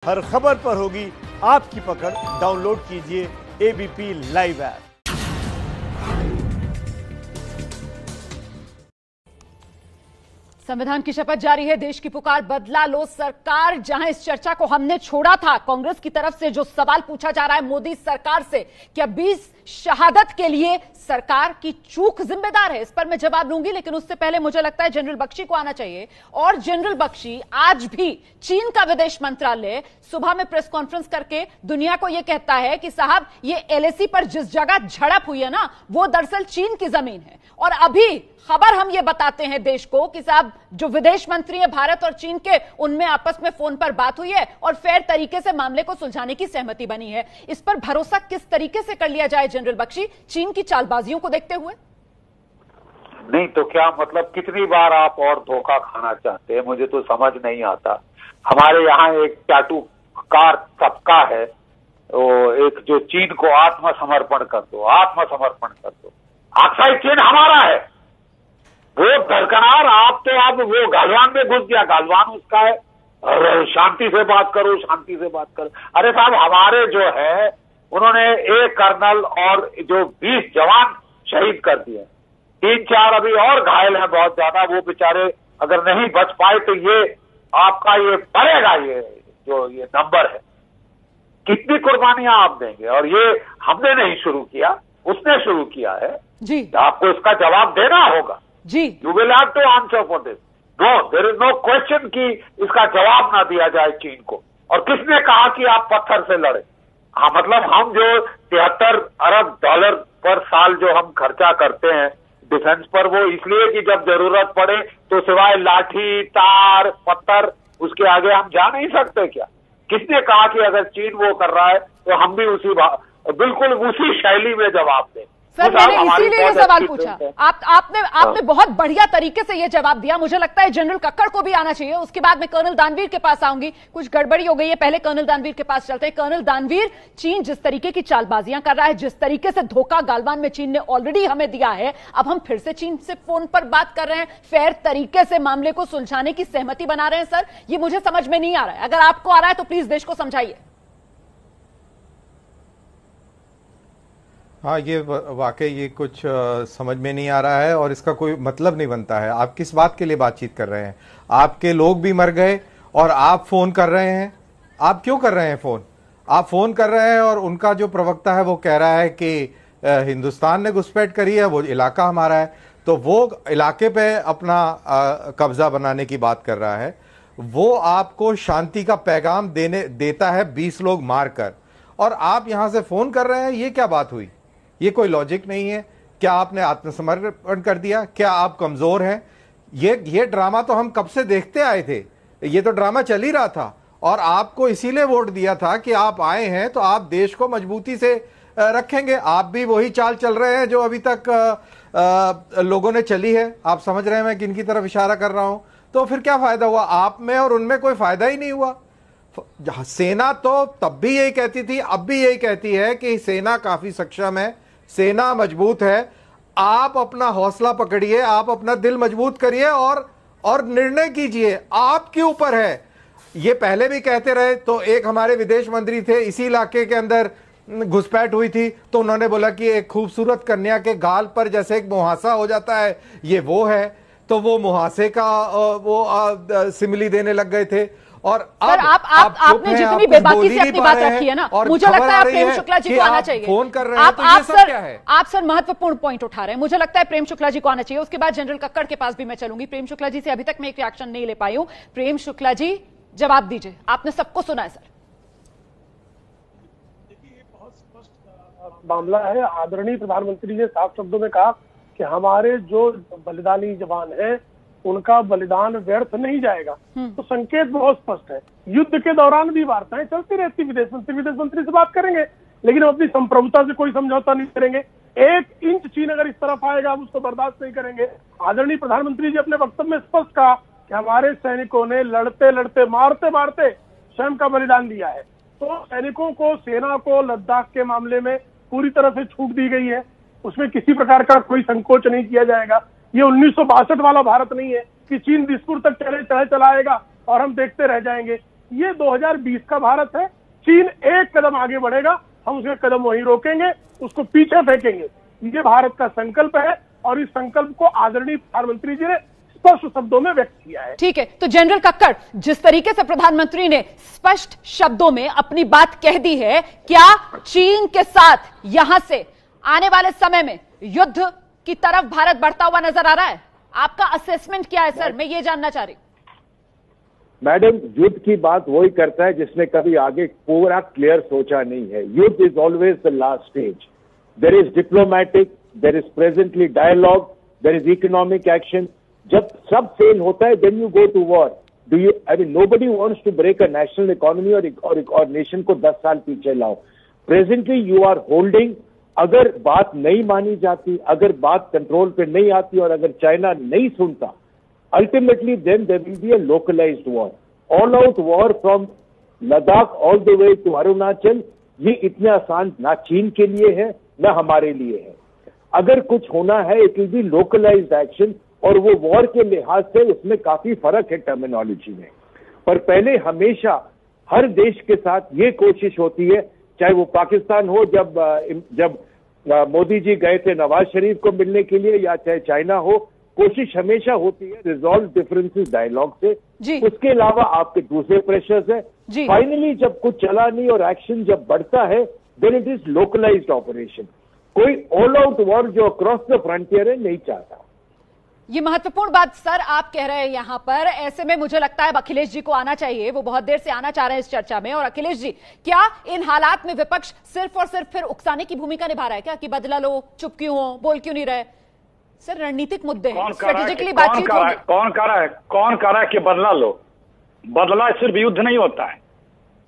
हर खबर पर होगी आपकी पकड़। डाउनलोड कीजिए एबीपी लाइव ऐप। संविधान की शपथ जारी है, देश की पुकार, बदला लो सरकार। जहां इस चर्चा को हमने छोड़ा था, कांग्रेस की तरफ से जो सवाल पूछा जा रहा है मोदी सरकार से, क्या 20 शहादत के लिए सरकार की चूक जिम्मेदार है, इस पर मैं जवाब दूंगी। लेकिन उससे पहले मुझे लगता है जनरल बख्शी को आना चाहिए। और जनरल बख्शी, आज भी चीन का विदेश मंत्रालय सुबह में प्रेस कॉन्फ्रेंस करके दुनिया को यह कहता है कि साहब ये एलएसी पर जिस जगह झड़प हुई है ना, वो दरअसल चीन की जमीन है। और अभी खबर हम ये बताते हैं देश को कि साहब जो विदेश मंत्री है भारत और चीन के, उनमें आपस में फोन पर बात हुई है और फेयर तरीके से मामले को सुलझाने की सहमति बनी है। इस पर भरोसा किस तरीके से कर लिया जाए जनरल बख्शी, चीन की चालबाजियों को देखते हुए? नहीं तो क्या मतलब, कितनी बार आप और धोखा खाना चाहते हैं, मुझे तो समझ नहीं आता। हमारे यहाँ एक चाटुकार तबका है, वो एक जो चीन को आत्मसमर्पण कर दो, आत्मसमर्पण कर दो। ऑक्साइड चीन हमारा है, वो दरकनार। आप तो अब वो गालवान में घुस गया, गालवान उसका है, और शांति से बात करो, शांति से बात करो। अरे साहब, हमारे जो है उन्होंने एक कर्नल और जो 20 जवान शहीद कर दिए, 3-4 अभी और घायल हैं बहुत ज्यादा। वो बेचारे अगर नहीं बच पाए तो ये आपका ये बढ़ेगा, ये जो ये नंबर है, कितनी कुर्बानियां आप देंगे। और ये हमने नहीं शुरू किया, उसने शुरू किया है जी। आपको इसका जवाब देना होगा जी। You will have to answer for this. No, there is no question कि इसका जवाब ना दिया जाए चीन को। और किसने कहा कि आप पत्थर से लड़े? हाँ, मतलब हम जो 73 अरब डॉलर पर साल जो हम खर्चा करते हैं डिफेंस पर, वो इसलिए कि जब जरूरत पड़े तो सिवाय लाठी, तार, पत्थर, उसके आगे हम जा नहीं सकते क्या? किसने कहा कि अगर चीन वो कर रहा है तो हम भी बिल्कुल उसी शैली में जवाब दें? सर, मैंने इसीलिए ये सवाल पूछा। आपने बहुत बढ़िया तरीके से ये जवाब दिया। मुझे लगता है जनरल कक्कड़ को भी आना चाहिए। उसके बाद मैं कर्नल दानवीर के पास आऊंगी। कुछ गड़बड़ी हो गई है, पहले कर्नल दानवीर के पास चलते हैं। कर्नल दानवीर, चीन जिस तरीके की चालबाजियां कर रहा है, जिस तरीके से धोखा गालवान में चीन ने ऑलरेडी हमें दिया है, अब हम फिर से चीन से फोन पर बात कर रहे हैं, फेयर तरीके से मामले को सुलझाने की सहमति बना रहे हैं। सर, ये मुझे समझ में नहीं आ रहा है। अगर आपको आ रहा है तो प्लीज देश को समझाइए। हाँ, ये वाकई ये कुछ समझ में नहीं आ रहा है और इसका कोई मतलब नहीं बनता है। आप किस बात के लिए बातचीत कर रहे हैं? आपके लोग भी मर गए और आप फोन कर रहे हैं। आप क्यों कर रहे हैं फोन? आप फोन कर रहे हैं और उनका जो प्रवक्ता है वो कह रहा है कि हिंदुस्तान ने घुसपैठ करी है, वो इलाका हमारा है, तो वो इलाके पे अपना कब्जा बनाने की बात कर रहा है। वो आपको शांति का पैगाम देता है 20 लोग मारकर, और आप यहां से फोन कर रहे हैं। ये क्या बात हुई? ये कोई लॉजिक नहीं है। क्या आपने आत्मसमर्पण कर दिया? क्या आप कमजोर हैं? ये ड्रामा तो हम कब से देखते आए थे। ये तो ड्रामा चल ही रहा था और आपको इसीलिए वोट दिया था कि आप आए हैं तो आप देश को मजबूती से रखेंगे। आप भी वही चाल चल रहे हैं जो अभी तक लोगों ने चली है। आप समझ रहे हैं मैं किन की तरफ इशारा कर रहा हूं? तो फिर क्या फायदा हुआ? आप में और उनमें कोई फायदा ही नहीं हुआ। सेना तो तब भी यही कहती थी, अब भी यही कहती है कि सेना काफी सक्षम है, सेना मजबूत है। आप अपना हौसला पकड़िए, आप अपना दिल मजबूत करिए और निर्णय कीजिए, आपके ऊपर है। ये पहले भी कहते रहे। तो एक हमारे विदेश मंत्री थे, इसी इलाके के अंदर घुसपैठ हुई थी तो उन्होंने बोला कि एक खूबसूरत कन्या के गाल पर जैसे एक मुहासा हो जाता है, ये वो है। तो वो मुहासे का वो सिमिली देने लग गए थे। और सर, आपने जितनी बेबाकी से अपनी बात रखी है ना, मुझे लगता है प्रेम शुक्ला जी को आना चाहिए। फोन कर रहे हैं तो ये सब क्या है? आप सर महत्वपूर्ण पॉइंट उठा रहे हैं। मुझे लगता है प्रेम शुक्ला जी को आना चाहिए। उसके बाद जनरल कक्कड़ के पास भी मैं चलूंगी। प्रेम शुक्ला जी से अभी तक मैं एक रिएक्शन नहीं ले पाई हूं। प्रेम शुक्ला जी, जवाब दीजिए। आपने सबको सुना है सर। देखिए, ये बहुत स्पष्ट मामला है। आदरणीय प्रधानमंत्री ने साफ शब्दों में कहा कि हमारे जो बलिदानी जवान हैं उनका बलिदान व्यर्थ नहीं जाएगा। तो संकेत बहुत स्पष्ट है। युद्ध के दौरान भी वार्ताएं चलती रहती, विदेश मंत्री से बात करेंगे, लेकिन हम अपनी संप्रभुता से कोई समझौता नहीं करेंगे। 1 इंच चीन अगर इस तरफ आएगा हम उसको बर्दाश्त नहीं करेंगे। आदरणीय प्रधानमंत्री जी अपने वक्तव्य में स्पष्ट कहा कि हमारे सैनिकों ने लड़ते लड़ते, मारते मारते स्वयं का बलिदान दिया है। तो सैनिकों को, सेना को लद्दाख के मामले में पूरी तरह से छूट दी गई है। उसमें किसी प्रकार का कोई संकोच नहीं किया जाएगा। ये 1962 वाला भारत नहीं है कि चीन दिसपुर तक चलाएगा और हम देखते रह जाएंगे। ये 2020 का भारत है। चीन एक कदम आगे बढ़ेगा, हम उसके कदम वहीं रोकेंगे, उसको पीछे फेंकेंगे। ये भारत का संकल्प है और इस संकल्प को आदरणीय प्रधानमंत्री जी ने स्पष्ट शब्दों में व्यक्त किया है। ठीक है, तो जनरल कक्कड़, जिस तरीके से प्रधानमंत्री ने स्पष्ट शब्दों में अपनी बात कह दी है, क्या चीन के साथ यहां से आने वाले समय में युद्ध की तरफ भारत बढ़ता हुआ नजर आ रहा है? आपका असेसमेंट क्या है सर, मैं ये जानना चाह रही हूं। मैडम, युद्ध की बात वही करता है जिसने कभी आगे पूरा क्लियर सोचा नहीं है। युद्ध is always the last stage. There is diplomatic, there is presently dialogue, there is economic action. जब सब फेल होता है then you go to war. Do you, I mean nobody wants to break a national economy और nation को 10 साल पीछे लाओ। Presently you are holding. अगर बात नहीं मानी जाती, अगर बात कंट्रोल पे नहीं आती और अगर चाइना नहीं सुनता, ultimately then there will be a localized war, all out war from Ladakh all the way to Arunachal। ये इतने आसान ना चीन के लिए है ना हमारे लिए है। अगर कुछ होना है it will be localised action, और वो वॉर के लिहाज से उसमें काफी फर्क है टर्मिनोलॉजी में। पर पहले हमेशा हर देश के साथ ये कोशिश होती है, चाहे वो पाकिस्तान हो जब मोदी जी गए थे नवाज शरीफ को मिलने के लिए, या चाहे चाइना हो, कोशिश हमेशा होती है रिजॉल्व डिफरेंसेस डायलॉग से। उसके अलावा आपके दूसरे प्रेशर्स है। फाइनली जब कुछ चला नहीं और एक्शन जब बढ़ता है then it is localised operation. कोई ऑल आउट वॉर जो अक्रॉस द फ्रंटियर है नहीं चाहता। ये महत्वपूर्ण बात सर आप कह रहे हैं यहां पर। ऐसे में मुझे लगता है अखिलेश जी को आना चाहिए, वो बहुत देर से आना चाह रहे हैं इस चर्चा में। और अखिलेश जी, क्या इन हालात में विपक्ष सिर्फ और सिर्फ फिर उकसाने की भूमिका निभा रहा है क्या, कि बदला लो, चुप क्यों हो, बोल क्यों नहीं रहे? सर रणनीतिक मुद्दे हैं, स्ट्रेटेजिकली बातचीत होगी। कौन कह रहा है कि बदला लो? बदला सिर्फ युद्ध नहीं होता है।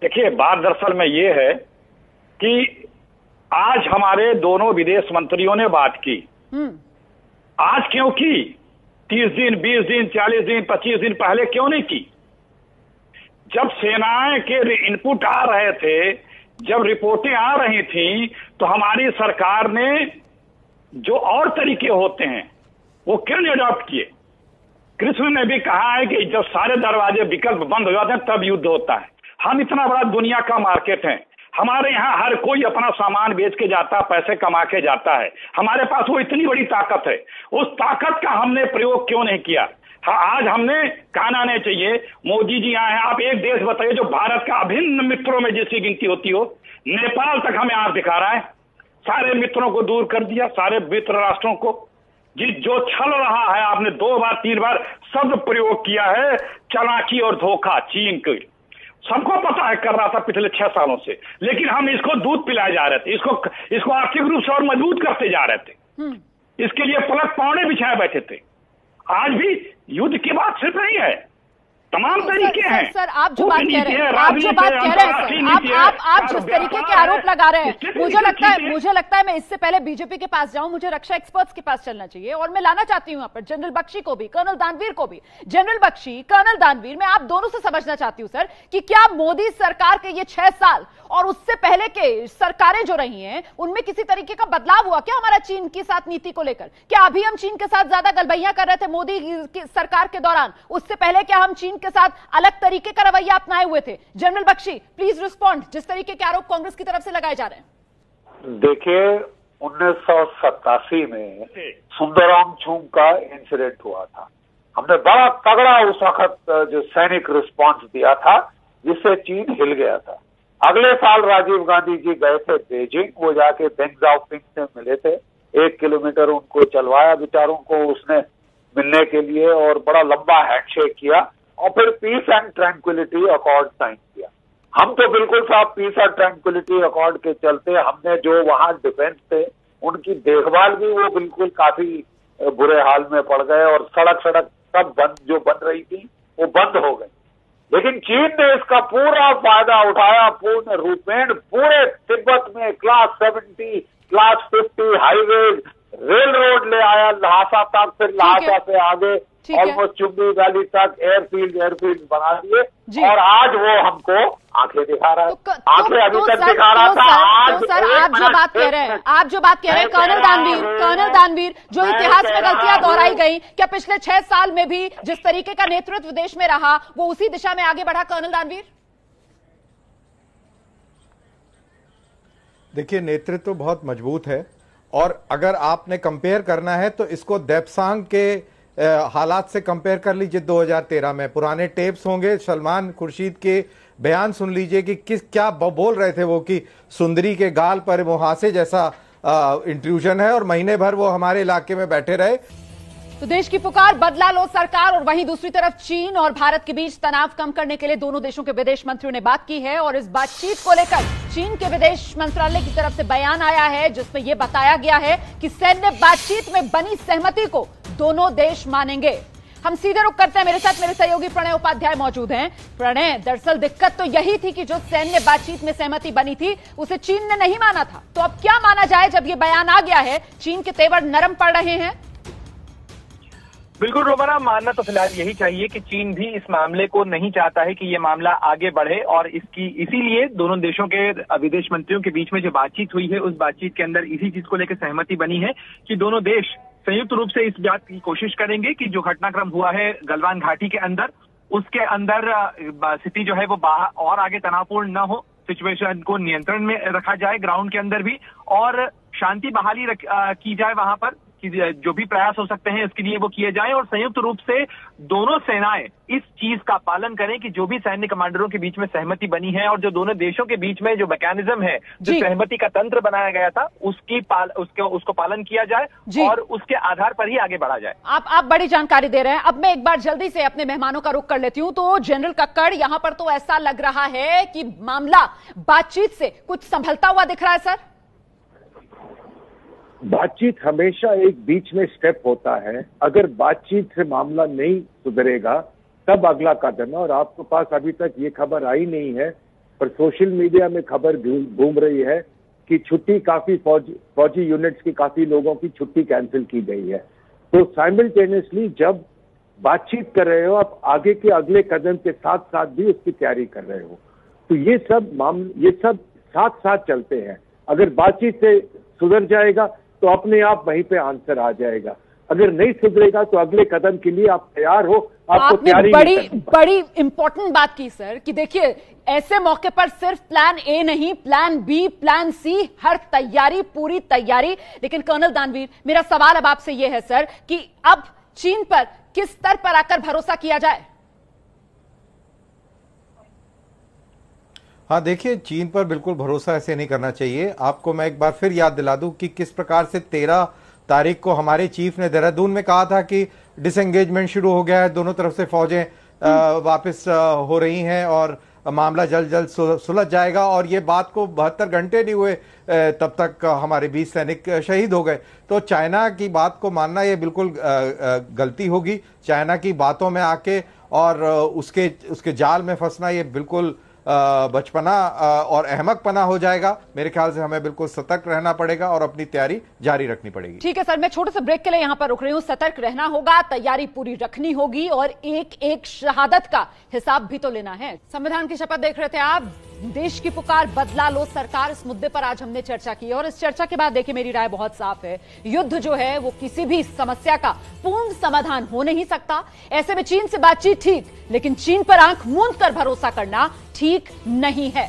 देखिए, बात दरअसल में ये है कि आज हमारे दोनों विदेश मंत्रियों ने बात की। आज क्यों की? 30 दिन, 20 दिन, 40 दिन, 25 दिन पहले क्यों नहीं की? जब सेनाएं के इनपुट आ रहे थे, जब रिपोर्टें आ रही थी, तो हमारी सरकार ने जो और तरीके होते हैं वो क्यों नहीं अडॉप्ट किए? कृष्ण ने भी कहा है कि जब सारे दरवाजे विकल्प बंद हो जाते हैं तब युद्ध होता है। हम इतना बड़ा दुनिया का मार्केट है, हमारे यहाँ हर कोई अपना सामान बेच के जाता है, पैसे कमा के जाता है। हमारे पास वो इतनी बड़ी ताकत है, उस ताकत का हमने प्रयोग क्यों नहीं किया? आज हमने कहना नहीं चाहिए। मोदी जी आए हैं, आप एक देश बताइए जो भारत का अभिन्न मित्रों में जिसकी गिनती होती हो। नेपाल तक हमें आंख दिखा रहा है, सारे मित्रों को दूर कर दिया, सारे मित्र राष्ट्रों को। जो छल रहा है, आपने 2 बार 3 बार शब्द प्रयोग किया है, चालाकी और धोखा। चीन को सबको पता है कर रहा था पिछले 6 सालों से, लेकिन हम इसको दूध पिलाए जा रहे थे, इसको आर्थिक रूप से और मजबूत करते जा रहे थे, इसके लिए पलक पौड़े बिछाए बैठे थे। आज भी युद्ध की बात सिर्फ नहीं है, तमाम तरीके हैं। सर आप जो बात कह रहे हैं, आप जिस तरीके के आरोप लगा रहे हैं, मुझे लगता है मैं इससे पहले बीजेपी के पास जाऊं, मुझे रक्षा एक्सपर्ट्स के पास चलना चाहिए। और मैं लाना चाहती हूं यहाँ पर जनरल बख्शी को भी, कर्नल दानवीर को भी। जनरल बख्शी, कर्नल दानवीर, मैं आप दोनों से समझना चाहती हूं सर कि क्या मोदी सरकार के ये 6 साल और उससे पहले के सरकारें जो रही हैं उनमें किसी तरीके का बदलाव हुआ क्या हमारा चीन के साथ नीति को लेकर? क्या अभी हम चीन के साथ ज्यादा गलबैया कर रहे थे मोदी की सरकार के दौरान? उससे पहले क्या हम चीन के साथ अलग तरीके का रवैया अपनाए हुए थे? जनरल बख्शी, प्लीज रिस्पॉन्ड, जिस तरीके के आरोप कांग्रेस की तरफ से लगाए जा रहे हैं। देखिए, 1987 में सुंदराम छूम का इंसिडेंट हुआ था। हमने बड़ा तगड़ा उस वक्त जो सैनिक रिस्पांस दिया था, जिससे चीन हिल गया था। अगले साल राजीव गांधी जी गए थे बेजिंग, वो जाके डेंग जाओपिंग से मिले थे, 1 किलोमीटर उनको चलवाया बेचारों को उसने मिलने के लिए, और बड़ा लंबा हैंडशेक किया, और फिर peace and tranquillity accord sign किया। हम तो बिल्कुल साहब पीस एंड ट्रैंक्विलिटी अकॉर्ड के चलते हमने जो वहां डिफेंस थे उनकी देखभाल भी वो बिल्कुल काफी बुरे हाल में पड़ गए, और सड़क सब बंद जो बन रही थी वो बंद हो गई। लेकिन चीन ने इसका पूरा फायदा उठाया पूर्ण रूपेण। पूरे तिब्बत में class 70, class 50 highways, rail road ले आया लहासा तक, फिर लहासा से आगे ऑलमोस्ट चुम्बी वैली तक एयरफील्ड बना दिए, और आज वो हमको आंखें दिखा रहा है। आंखें अभी तक दिखा रहा था। आज आप जो बात कह रहे हैं कर्नल दानवीर, जो इतिहास में गलतियां दोहराई गई, क्या पिछले 6 साल में भी जिस तरीके का नेतृत्व देश में रहा वो उसी दिशा में आगे बढ़ा? कर्नल दानवीर, देखिए, नेतृत्व तो बहुत मजबूत है, और अगर आपने कंपेयर करना है तो इसको देप्सांग के हालात से कंपेयर कर लीजिए 2013 में। पुराने टेप्स होंगे, सलमान खुर्शीद के बयान सुन लीजिए कि क्या बोल रहे थे वो, कि सुंदरी के गाल पर मुहासे जैसा इंट्रूजन है, और महीने भर वो हमारे इलाके में बैठे रहे। तो देश की पुकार, बदला लो सरकार, और वहीं दूसरी तरफ चीन और भारत के बीच तनाव कम करने के लिए दोनों देशों के विदेश मंत्रियों ने बात की है, और इस बातचीत को लेकर चीन के विदेश मंत्रालय की तरफ से बयान आया है, जिसमें यह बताया गया है कि सैन्य बातचीत में बनी सहमति को दोनों देश मानेंगे। हम सीधे रुख करते हैं, मेरे साथ मेरे सहयोगी प्रणय उपाध्याय मौजूद हैं। प्रणय, दरअसल दिक्कत तो यही थी कि जो सैन्य बातचीत में सहमति बनी थी उसे चीन ने नहीं माना था, तो अब क्या माना जाए जब ये बयान आ गया है? चीन के तेवर नरम पड़ रहे हैं। बिल्कुल रोमाना, मानना तो फिलहाल यही चाहिए कि चीन भी इस मामले को नहीं चाहता है कि ये मामला आगे बढ़े, और इसीलिए दोनों देशों के विदेश मंत्रियों के बीच में जो बातचीत हुई है उस बातचीत के अंदर इसी चीज को लेकर सहमति बनी है कि दोनों देश संयुक्त रूप से इस बात की कोशिश करेंगे कि जो घटनाक्रम हुआ है गलवान घाटी के अंदर, उसके अंदर स्थिति जो है वो और आगे तनावपूर्ण न हो, सिचुएशन को नियंत्रण में रखा जाए ग्राउंड के अंदर भी, और शांति बहाली की जाए वहां पर, कि जो भी प्रयास हो सकते हैं इसके लिए वो किए जाएं, और संयुक्त रूप से दोनों सेनाएं इस चीज का पालन करें कि जो भी सैन्य कमांडरों के बीच में सहमति बनी है और जो दोनों देशों के बीच में जो मैकेनिज्म है, जो सहमति का तंत्र बनाया गया था, उसको पालन किया जाए और उसके आधार पर ही आगे बढ़ा जाए। आप बड़ी जानकारी दे रहे हैं। अब मैं एक बार जल्दी से अपने मेहमानों का रुख कर लेती हूं। तो जनरल कक्कड़, यहां पर तो ऐसा लग रहा है कि मामला बातचीत से कुछ संभलता हुआ दिख रहा है। सर, बातचीत हमेशा एक बीच में स्टेप होता है। अगर बातचीत से मामला नहीं सुधरेगा तब अगला कदम है, और आपके पास अभी तक ये खबर आई नहीं है, पर सोशल मीडिया में खबर घूम रही है कि छुट्टी काफी फौजी यूनिट्स की काफी लोगों की छुट्टी कैंसिल की गई है। तो साइमल्टेनियसली जब बातचीत कर रहे हो, आप आगे के अगले कदम के साथ साथ भी उसकी तैयारी कर रहे हो, तो ये सब साथ साथ चलते हैं। अगर बातचीत से सुधर जाएगा तो अपने आप वहीं पे आंसर आ जाएगा, अगर नहीं सुधरेगा तो अगले कदम के लिए आप तैयार हो। आपको तैयारी बड़ी इंपॉर्टेंट बात की सर, कि देखिए ऐसे मौके पर सिर्फ प्लान ए नहीं, प्लान बी, प्लान सी, हर तैयारी, पूरी तैयारी। लेकिन कर्नल दानवीर, मेरा सवाल अब आपसे यह है सर कि अब चीन पर किस स्तर पर आकर भरोसा किया जाए? हाँ, देखिए, चीन पर बिल्कुल भरोसा ऐसे नहीं करना चाहिए। आपको मैं एक बार फिर याद दिला दूं कि किस प्रकार से 13 तारीख को हमारे चीफ ने देहरादून में कहा था कि डिसएंगेजमेंट शुरू हो गया है, दोनों तरफ से फौजें वापस हो रही हैं और मामला जल्द जल्द सुलझ जाएगा, और ये बात को 72 घंटे नहीं हुए तब तक हमारे 20 सैनिक शहीद हो गए। तो चाइना की बात को मानना ये बिल्कुल गलती होगी। चाइना की बातों में आके और उसके जाल में फंसना ये बिल्कुल बचपना और अहमकपना हो जाएगा। मेरे ख्याल से हमें बिल्कुल सतर्क रहना पड़ेगा और अपनी तैयारी जारी रखनी पड़ेगी। ठीक है सर, मैं छोटे से ब्रेक के लिए यहां पर रुक रही हूं। सतर्क रहना होगा, तैयारी पूरी रखनी होगी, और एक एक शहादत का हिसाब भी तो लेना है। संविधान की शपथ देख रहे थे आप। देश की पुकार, बदला लो सरकार, इस मुद्दे पर आज हमने चर्चा की, और इस चर्चा के बाद देखिए मेरी राय बहुत साफ है। युद्ध जो है वो किसी भी समस्या का पूर्ण समाधान हो नहीं सकता। ऐसे में चीन से बातचीत ठीक, लेकिन चीन पर आंख मूंद कर भरोसा करना ठीक नहीं है।